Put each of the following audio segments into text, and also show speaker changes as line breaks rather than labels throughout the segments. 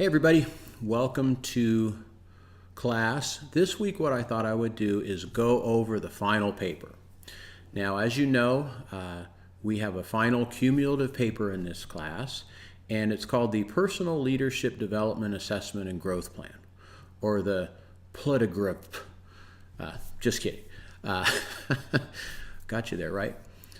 Everybody, welcome to class. This week what I thought I would do is go over the final paper. Now, as you know, we have a final cumulative paper in this class, and it's called the Personal Leadership Development Assessment and Growth Plan, or the PLDGRP. Just kidding. Got you there, right?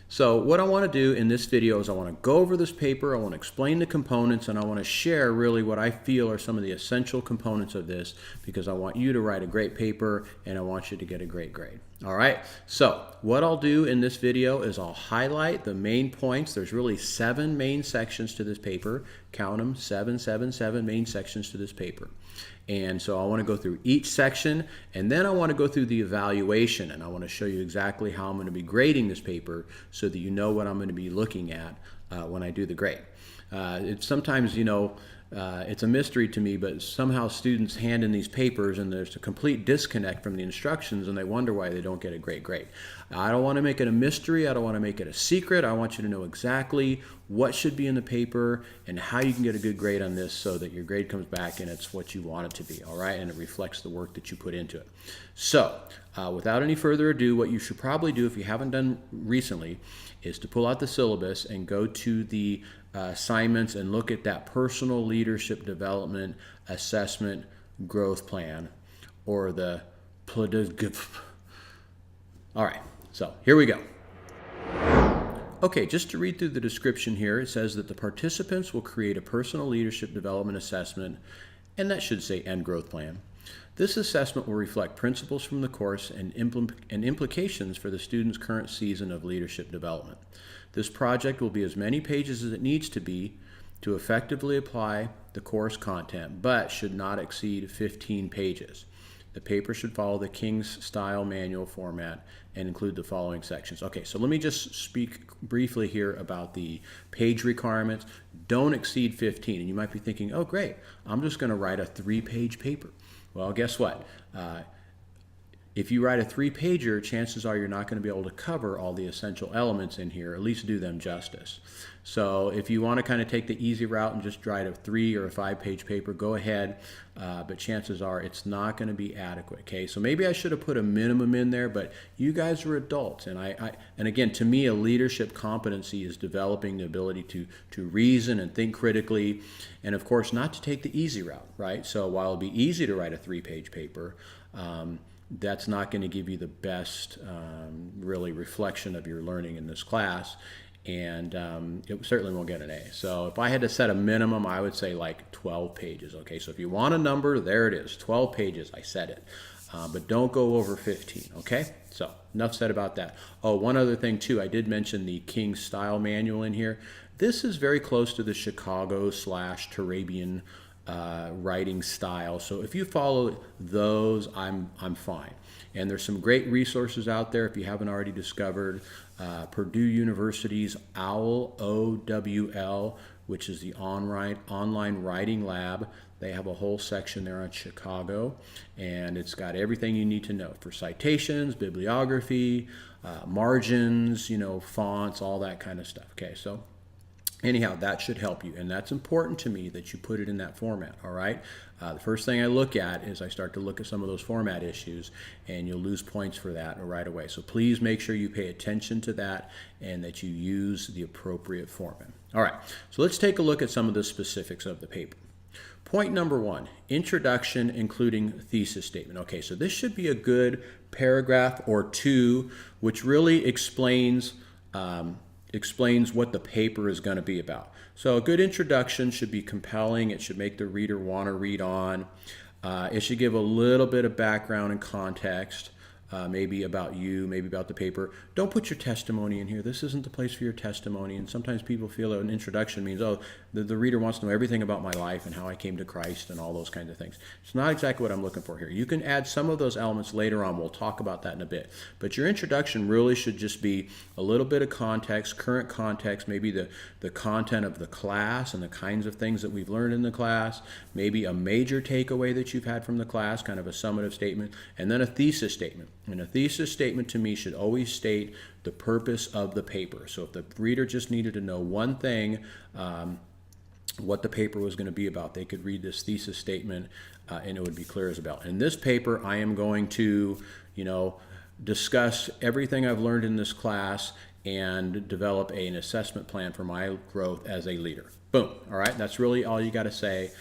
So what I want to do in this video is I want to go over this paper, I want to explain the components, and I want to share really what I feel are some of the essential components of this, because I want you to write a great paper and I want you to get a great grade. All right, so what I'll do in this video is I'll highlight the main points. There's really 7 main sections to this paper. Count them, 7 main sections to this paper. And so I want to go through each section, and then I want to go through the evaluation, and I want to show you exactly how I'm going to be grading this paper so that you know what I'm going to be looking at when I do the grade. It's sometimes, it's a mystery to me, but somehow students hand in these papers and there's a complete disconnect from the instructions and they wonder why they don't get a great grade. I don't want to make it a mystery. I don't want to make it a secret. I want you to know exactly what should be in the paper and how you can get a good grade on this so that your grade comes back and it's what you want it to be, all right? And it reflects the work that you put into it. So without any further ado, what you should probably do if you haven't done recently is to pull out the syllabus and go to the assignments and look at that Personal Leadership Development Assessment Growth Plan, or the PLDGRP. All right, so here we go. Okay, just to read through the description here, it says that the participants will create a personal leadership development assessment, and that should say and growth plan. This assessment will reflect principles from the course and implications for the student's current season of leadership development. This project will be as many pages as it needs to be to effectively apply the course content, but should not exceed 15 pages. The paper should follow the King's Style Manual format and include the following sections. Okay, so let me just speak briefly here about the page requirements. Don't exceed 15. And you might be thinking, oh great, I'm just going to write a 3-page paper. Well, guess what? If you write a 3-pager, chances are you're not going to be able to cover all the essential elements in here, at least do them justice. So if you want to kind of take the easy route and just write a 3 or a 5-page paper, go ahead, but chances are it's not going to be adequate, okay? So maybe I should have put a minimum in there, but you guys are adults, and and again, to me, a leadership competency is developing the ability to reason and think critically, and of course, not to take the easy route, right? So while it'll be easy to write a 3-page paper, that's not going to give you the best really reflection of your learning in this class, and it certainly won't get an A. So if I had to set a minimum, I would say like 12 pages. Okay, so if you want a number, there it is, 12 pages, I said it. But don't go over 15, okay? So enough said about that. Oh, one other thing too, I did mention the King's Style Manual in here. This is very close to the Chicago/Turabian writing style. So if you follow those, I'm fine. And there's some great resources out there if you haven't already discovered. Purdue University's OWL, O-W-L, which is the online writing lab. They have a whole section there on Chicago, and it's got everything you need to know for citations, bibliography, margins, fonts, all that kind of stuff. Okay, so anyhow, that should help you, and that's important to me that you put it in that format, all right? The first thing I look at is I start to look at some of those format issues, and you'll lose points for that right away. So please make sure you pay attention to that and that you use the appropriate format. All right, so let's take a look at some of the specifics of the paper. Point number 1, introduction including thesis statement. Okay, so this should be a good paragraph or 2, which really explains what the paper is going to be about. So a good introduction should be compelling. It should make the reader want to read on. It should give a little bit of background and context, maybe about you, maybe about the paper. Don't put your testimony in here. This isn't the place for your testimony. And sometimes people feel that an introduction means, oh, the reader wants to know everything about my life and how I came to Christ and all those kinds of things. It's not exactly what I'm looking for here. You can add some of those elements later on. We'll talk about that in a bit. But your introduction really should just be a little bit of context, current context, maybe the content of the class and the kinds of things that we've learned in the class, maybe a major takeaway that you've had from the class, kind of a summative statement, and then a thesis statement. And a thesis statement to me should always state the purpose of the paper. So if the reader just needed to know one thing, what the paper was going to be about. They could read this thesis statement and it would be clear as a bell. In this paper, I am going to, discuss everything I've learned in this class and develop an assessment plan for my growth as a leader. Boom. All right. That's really all you got to say.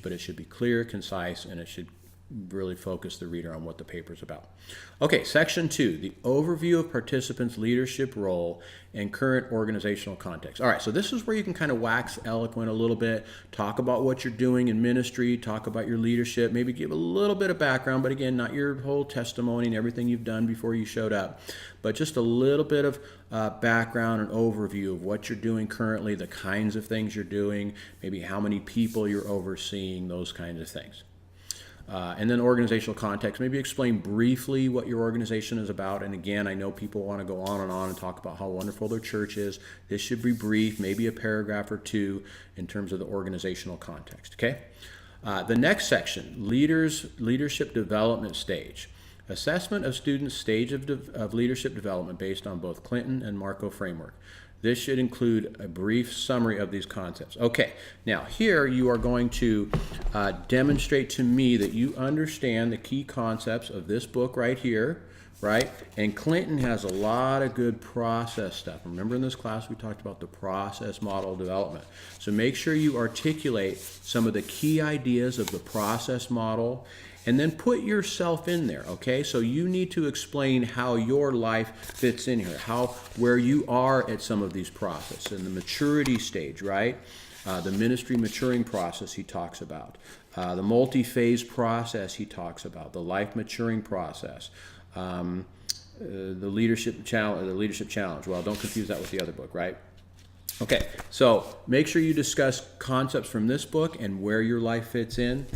But it should be clear, concise, and it should really focus the reader on what the paper is about. Okay, section 2, the overview of participants' leadership role and current organizational context. All right, so this is where you can kind of wax eloquent a little bit, talk about what you're doing in ministry, talk about your leadership, maybe give a little bit of background, but again, not your whole testimony and everything you've done before you showed up, but just a little bit of background and overview of what you're doing currently, the kinds of things you're doing, maybe how many people you're overseeing, those kinds of things. And then organizational context, maybe explain briefly what your organization is about. And again, I know people want to go on and talk about how wonderful their church is. This should be brief, maybe a paragraph or two in terms of the organizational context, okay? The next section, leadership development stage. Assessment of students' stage of leadership development based on both Clinton and Marco framework. This should include a brief summary of these concepts. Okay, now here you are going to demonstrate to me that you understand the key concepts of this book right here, right? And Clinton has a lot of good process stuff. Remember in this class we talked about the process model development. So make sure you articulate some of the key ideas of the process model and then put yourself in there, okay? So you need to explain how your life fits in here, where you are at some of these processes, in the maturity stage, right? The ministry maturing process he talks about, the multi-phase process he talks about, the life maturing process, the leadership challenge. Well, don't confuse that with the other book, right? Okay, so make sure you discuss concepts from this book and where your life fits in.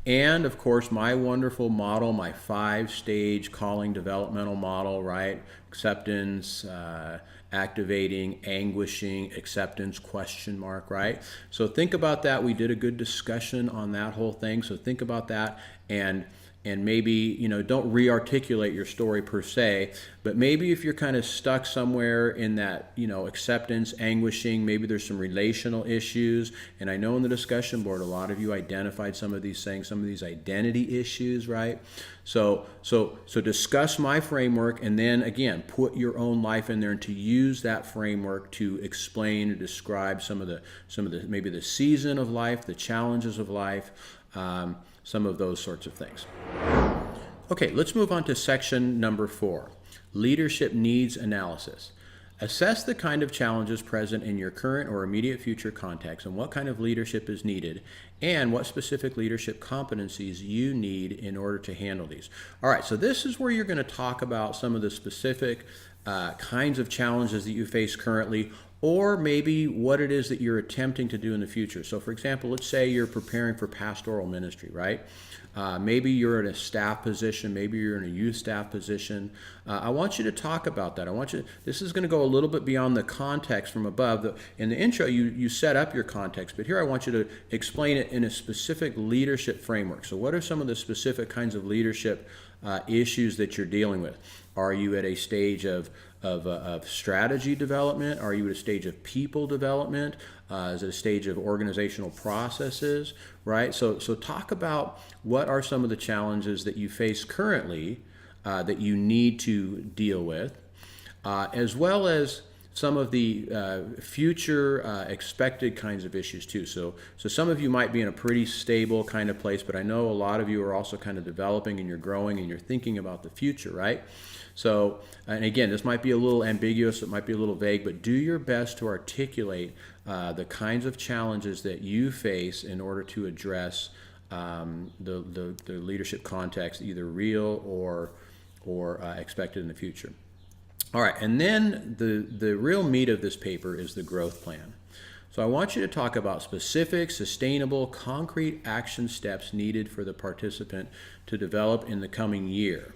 And of course, my wonderful model, my 5-stage calling developmental model, right? Acceptance, activating, anguishing, acceptance, question mark, right? So think about that. We did a good discussion on that whole thing. So think about that and maybe, don't re-articulate your story per se, but maybe if you're kind of stuck somewhere in that, acceptance, anguishing, maybe there's some relational issues. And I know in the discussion board, a lot of you identified some of these things, some of these identity issues, right? So discuss my framework and then again, put your own life in there and to use that framework to explain or describe some of the maybe the season of life, the challenges of life, some of those sorts of things. Okay, let's move on to section number 4, leadership needs analysis. Assess the kind of challenges present in your current or immediate future context and what kind of leadership is needed and what specific leadership competencies you need in order to handle these. All right, so this is where you're going to talk about some of the specific kinds of challenges that you face currently, or maybe what it is that you're attempting to do in the future. So for example, let's say you're preparing for pastoral ministry, right? Maybe you're in a staff position, maybe you're in a youth staff position. I want you to talk about that. This is going to go a little bit beyond the context from above. In the intro, you set up your context, but here I want you to explain it in a specific leadership framework. So what are some of the specific kinds of leadership issues that you're dealing with? Are you at a stage of strategy development? Are you at a stage of people development? Is it a stage of organizational processes, right? So talk about what are some of the challenges that you face currently that you need to deal with, as well as some of the future expected kinds of issues too. So some of you might be in a pretty stable kind of place, but I know a lot of you are also kind of developing and you're growing and you're thinking about the future, right? So, and again, this might be a little ambiguous, it might be a little vague, but do your best to articulate the kinds of challenges that you face in order to address the leadership context, either real or expected in the future. All right, and then the real meat of this paper is the growth plan. So I want you to talk about specific, sustainable, concrete action steps needed for the participant to develop in the coming year.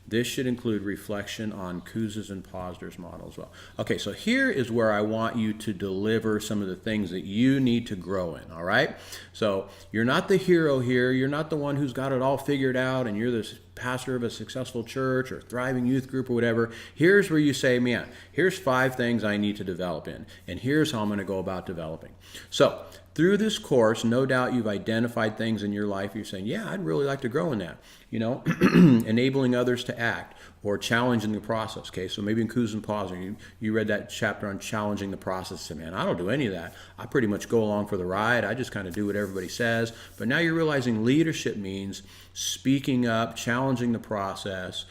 This should include reflection on Kouzes and Posner's model as well. Okay, so here is where I want you to deliver some of the things that you need to grow in, all right? So you're not the hero here. You're not the one who's got it all figured out and you're the pastor of a successful church or thriving youth group or whatever. Here's where you say, man, here's 5 things I need to develop in, and here's how I'm going to go about developing. So through this course, no doubt you've identified things in your life. You're saying, yeah, I'd really like to grow in that. Enabling others to act or challenging the process. Okay, so maybe in Kuz and Posner, you read that chapter on challenging the process. And man, I don't do any of that. I pretty much go along for the ride. I just kind of do what everybody says. But now you're realizing leadership means speaking up, challenging the process,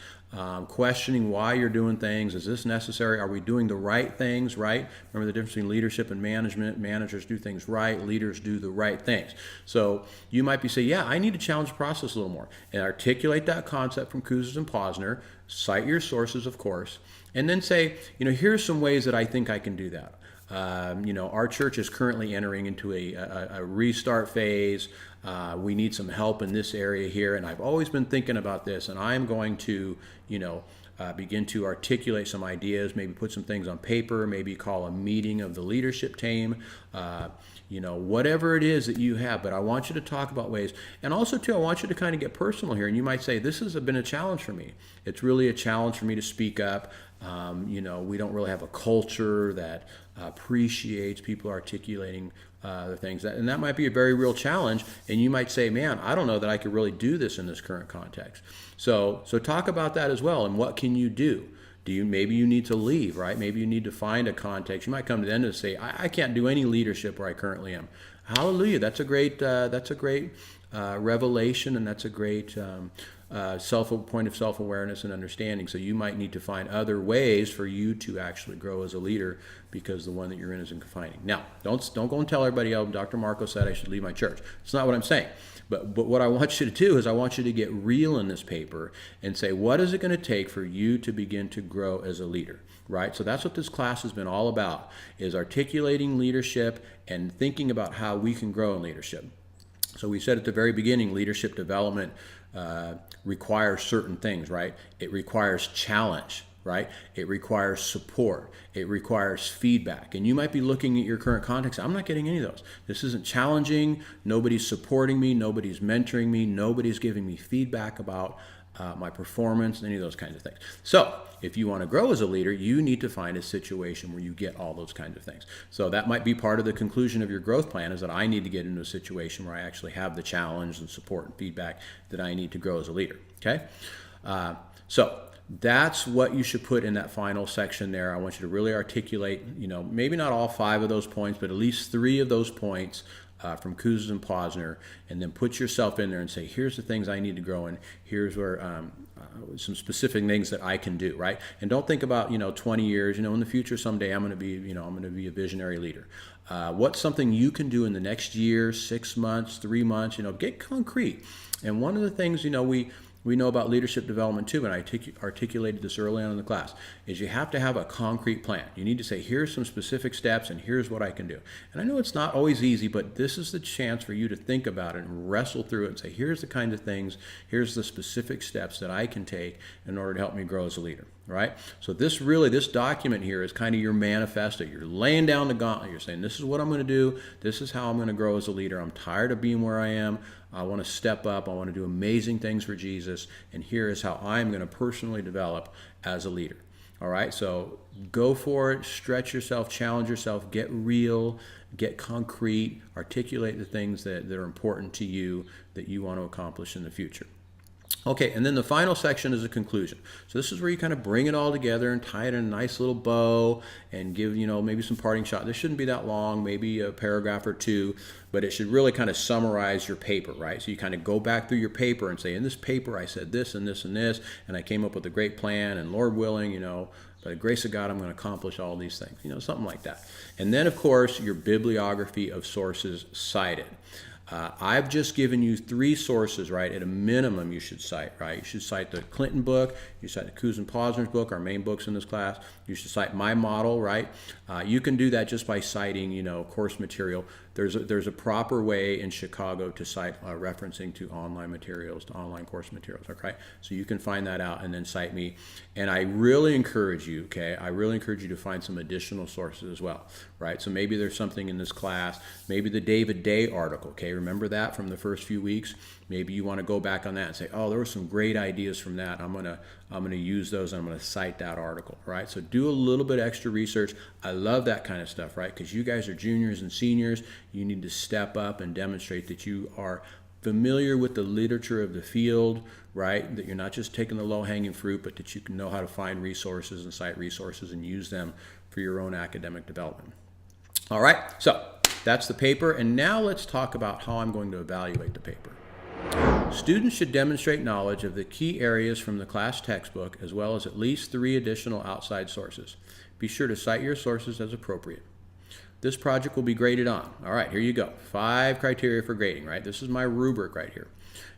questioning why you're doing things. Is this necessary? Are we doing the right things, right? Remember the difference between leadership and management. Managers do things right. Leaders do the right things. So you might be saying, yeah, I need to challenge the process a little more and articulate that concept from Kouzes and Posner, cite your sources, of course, and then say, here's some ways that I think I can do that. Our church is currently entering into a restart phase. We need some help in this area here, and I've always been thinking about this, and I'm going to, begin to articulate some ideas, maybe put some things on paper, maybe call a meeting of the leadership team, whatever it is that you have. But I want you to talk about ways. And also, too, I want you to kind of get personal here. And you might say, this has been a challenge for me. It's really a challenge for me to speak up. We don't really have a culture that appreciates people articulating the things. And that might be a very real challenge. And you might say, man, I don't know that I could really do this in this current context. So talk about that as well. And what can you do? Maybe you need to leave, right? Maybe you need to find a context. You might come to the end and say, I can't do any leadership where I currently am. Hallelujah. That's a great revelation, and that's a great point of self-awareness and understanding. So you might need to find other ways for you to actually grow as a leader, because the one that you're in isn't confining. Now, don't go and tell everybody, oh, Dr. Marco said I should leave my church. It's not what I'm saying. But what I want you to do is I want you to get real in this paper and say, what is it going to take for you to begin to grow as a leader, right? So that's what this class has been all about, is articulating leadership and thinking about how we can grow in leadership. So we said at the very beginning, leadership development requires certain things, right? It requires challenge, right? It requires support. It requires feedback. And you might be looking at your current context. I'm not getting any of those. This isn't challenging. Nobody's supporting me. Nobody's mentoring me. Nobody's giving me feedback about my performance, any of those kinds of things. So if you want to grow as a leader, you need to find a situation where you get all those kinds of things. So that might be part of the conclusion of your growth plan, is that I need to get into a situation where I actually have the challenge and support and feedback that I need to grow as a leader. Okay? So that's what you should put in that final section there. I want you to really articulate, maybe not all 5 of those points, but at least 3 of those points from Kouzes and Posner, and then put yourself in there and say, here's the things I need to grow in. Here's where some specific things that I can do, right? And don't think about 20 years. In the future someday I'm going to be a visionary leader. What's something you can do in the next year, 6 months, 3 months? Get concrete. And one of the things we know about leadership development too, and I articulated this early on in the class, is you have to have a concrete plan. You need to say, here's some specific steps and here's what I can do. And I know it's not always easy, but this is the chance for you to think about it and wrestle through it and say, here's the kind of things, here's the specific steps that I can take in order to help me grow as a leader, right? So this document here is kind of your manifesto. You're laying down the gauntlet. You're saying, this is what I'm going to do. This is how I'm going to grow as a leader. I'm tired of being where I am. I want to step up. I want to do amazing things for Jesus. And here is how I'm going to personally develop as a leader. All right, so go for it. Stretch yourself, challenge yourself, get real, get concrete, articulate the things that are important to you that you want to accomplish in the future. Okay, and then the final section is a conclusion. So this is where you kind of bring it all together and tie it in a nice little bow and give, maybe some parting shot. This shouldn't be that long, maybe a paragraph or 2, but it should really kind of summarize your paper, right? So you kind of go back through your paper and say, in this paper I said this and this and this, and I came up with a great plan, and Lord willing, by the grace of God, I'm going to accomplish all these things, something like that. And then, of course, your bibliography of sources cited. I've just given you 3 sources, right? At a minimum, you should cite, right? You should cite the Clinton book. You cite the Kouzes and Posner's book, our main books in this class. You should cite my model, right? You can do that just by citing, course material. There's a proper way in Chicago to cite referencing to online materials, to online course materials, okay? So you can find that out and then cite me. And I really encourage you, okay? I really encourage you to find some additional sources as well, right? So maybe there's something in this class, maybe the David Day article, okay? Remember that from the first few weeks? maybe you want to go back on that and say, oh, there were some great ideas from that. I'm gonna use those and I'm gonna cite that article, right? So do a little bit extra research. I love that kind of stuff, right? Because you guys are juniors and seniors. You need to step up and demonstrate that you are familiar with the literature of the field, right? That you're not just taking the low-hanging fruit, but that you can know how to find resources and cite resources and use them for your own academic development. All right, so that's the paper, and now let's talk about how I'm going to evaluate the paper. Students should demonstrate knowledge of the key areas from the class textbook, as well as at least 3 additional outside sources. Be sure to cite your sources as appropriate. This project will be graded on. All right, here you go. 5 criteria for grading, right? This is my rubric right here.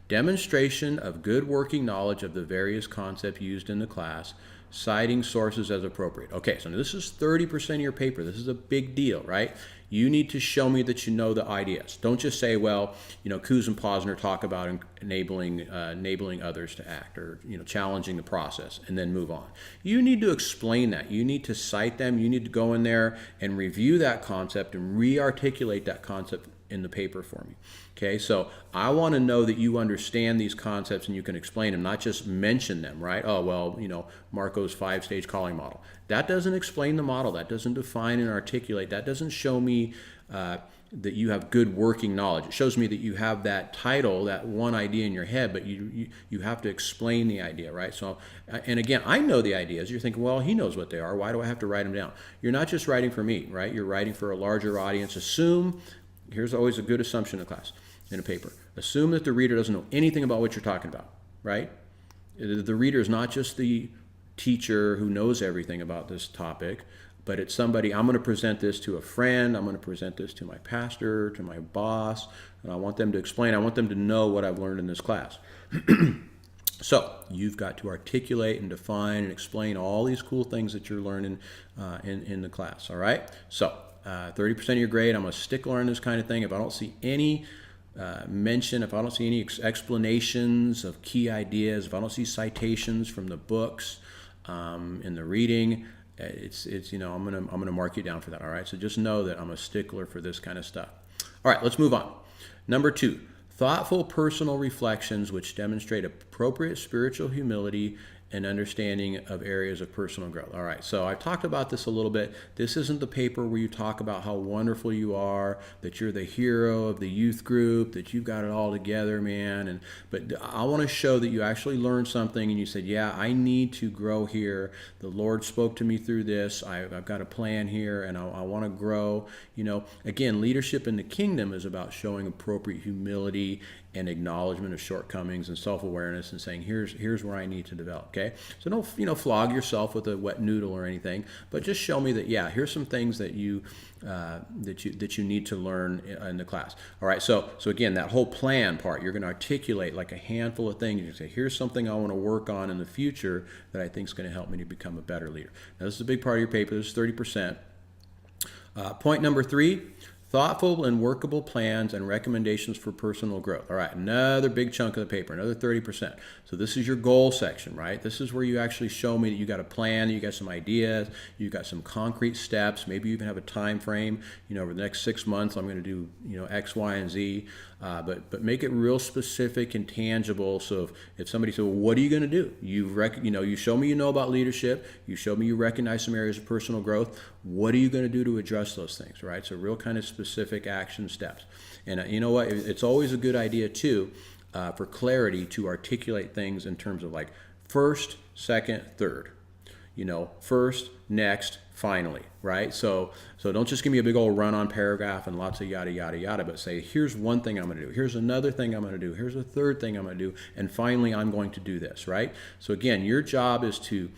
Demonstration of good working knowledge of the various concepts used in the class, citing sources as appropriate. Okay, so this is 30% of your paper. This is a big deal, right? You need to show me that you know the ideas. Don't just say, well, Coos and Posner talk about enabling others to act, or challenging the process, and then move on. You need to explain that. You need to cite them. You need to go in there and review that concept and re-articulate that concept in the paper for me. Okay, so I want to know that you understand these concepts and you can explain them, not just mention them, right? Oh, well, Marco's 5-stage calling model. That doesn't explain the model. That doesn't define and articulate. That doesn't show me that you have good working knowledge. It shows me that you have that title, that one idea in your head, but you have to explain the idea, right? So, and again, I know the ideas. You're thinking, well, he knows what they are. Why do I have to write them down? You're not just writing for me, right? You're writing for a larger audience. Here's always a good assumption in class, in a paper. Assume that the reader doesn't know anything about what you're talking about, right? The reader is not just the teacher who knows everything about this topic, but it's somebody, I'm going to present this to a friend, I'm going to present this to my pastor, to my boss, and I want them to explain, I want them to know what I've learned in this class. So you've got to articulate and define and explain all these cool things that you're learning in the class, all right? So 30% of your grade, I'm a stickler on this kind of thing. If I don't see any mention, if I don't see any explanations of key ideas, if I don't see citations from the books in the reading, I'm gonna mark you down for that. All right, so just know that I'm a stickler for this kind of stuff. All right, let's move on. Number 2, thoughtful personal reflections which demonstrate appropriate spiritual humility and understanding of areas of personal growth. All right, so I've talked about this a little bit. This isn't the paper where you talk about how wonderful you are, that you're the hero of the youth group, that you've got it all together, man. But I want to show that you actually learned something and you said, yeah, I need to grow here. The Lord spoke to me through this. I've got a plan here and I want to grow. Again, leadership in the kingdom is about showing appropriate humility and acknowledgement of shortcomings and self-awareness and saying, here's where I need to develop, okay? So don't, flog yourself with a wet noodle or anything, but just show me that, yeah, here's some things that you need to learn in the class. All right, so again, that whole plan part, you're going to articulate like a handful of things. You say, here's something I want to work on in the future that I think is going to help me to become a better leader. Now, this is a big part of your paper. This is 30%. Point number 3, thoughtful and workable plans and recommendations for personal growth. All right, another big chunk of the paper, another 30%. So this is your goal section, right? This is where you actually show me that you got a plan, you got some ideas, you got some concrete steps. Maybe you even have a time frame. Over the next 6 months, I'm going to do X, Y, and Z. But make it real specific and tangible. So if somebody said, well, what are you going to do? You show me you know about leadership. You show me you recognize some areas of personal growth. What are you going to do to address those things, right? So real kind of specific action steps. And you know what? It's always a good idea too, for clarity, to articulate things in terms of like first, second, third. First, next, finally, right? So don't just give me a big old run-on paragraph and lots of yada, yada, yada, but say, here's one thing I'm going to do. Here's another thing I'm going to do. Here's a third thing I'm going to do. And finally, I'm going to do this, right? So again, your job is to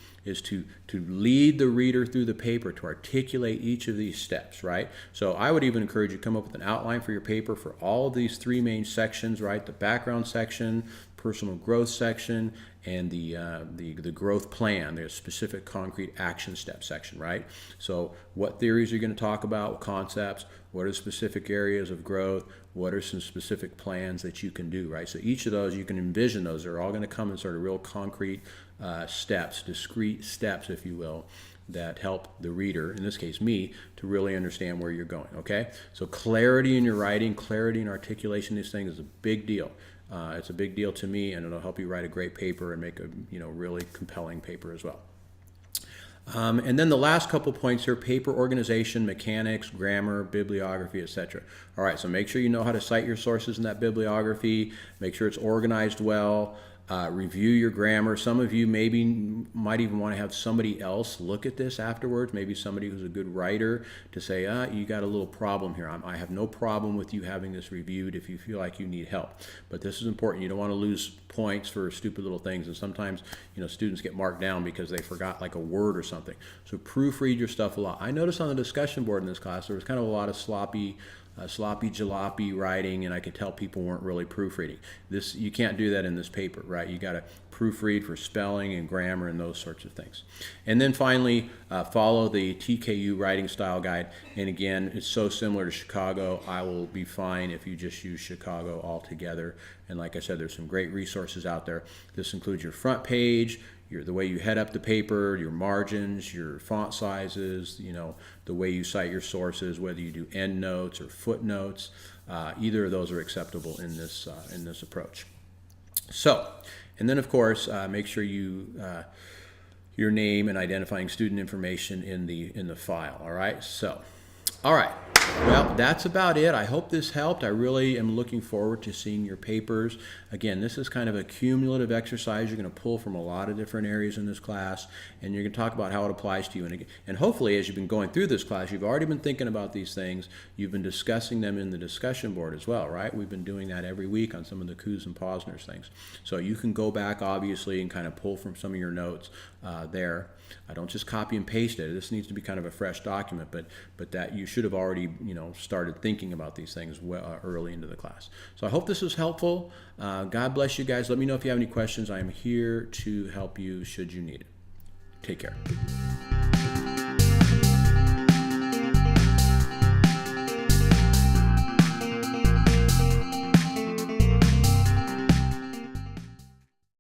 lead the reader through the paper, to articulate each of these steps, right? So I would even encourage you to come up with an outline for your paper for all of these 3 main sections, right? The background section, personal growth section, and the growth plan, the specific concrete action step section, right? So what theories are you going to talk about, what concepts, what are specific areas of growth, what are some specific plans that you can do, right? So each of those, you can envision those. They're all going to come in sort of real concrete steps, discrete steps, if you will, that help the reader, in this case me, to really understand where you're going, okay? So clarity in your writing, clarity in articulation, these things is a big deal. It's a big deal to me, and it'll help you write a great paper and make a really compelling paper as well. And then the last couple points here: paper organization, mechanics, grammar, bibliography, etc. All right, so make sure you know how to cite your sources in that bibliography. Make sure it's organized well. Review your grammar. Some of you might even want to have somebody else look at this afterwards, maybe somebody who's a good writer, to say, you got a little problem here. I have no problem with you having this reviewed if you feel like you need help. But this is important. You don't want to lose points for stupid little things. And sometimes, students get marked down because they forgot like a word or something. So proofread your stuff a lot. I noticed on the discussion board in this class, there was kind of a lot of sloppy jalopy writing, and I could tell people weren't really proofreading. You can't do that in this paper, right? You got to proofread for spelling and grammar and those sorts of things. And then finally, follow the TKU writing style guide. And again, it's so similar to Chicago. I will be fine if you just use Chicago altogether. And like I said, there's some great resources out there. This includes your front page, the way you head up the paper, your margins, your font sizes, the way you cite your sources, whether you do endnotes or footnotes. Either of those are acceptable in this approach. So, and then of course, make sure your name and identifying student information in the file. All right. So, all right. Well, that's about it. I hope this helped. I really am looking forward to seeing your papers. Again, this is kind of a cumulative exercise. You're going to pull from a lot of different areas in this class, and you're going to talk about how it applies to you. And hopefully, as you've been going through this class, you've already been thinking about these things. You've been discussing them in the discussion board as well, right? We've been doing that every week on some of the Coos and Posner's things. So you can go back, obviously, and kind of pull from some of your notes there. Don't just copy and paste it. This needs to be kind of a fresh document, but that you should have already started thinking about these things early into the class. So I hope this was helpful. God bless you guys. Let me know if you have any questions. I am here to help you should you need it. Take care.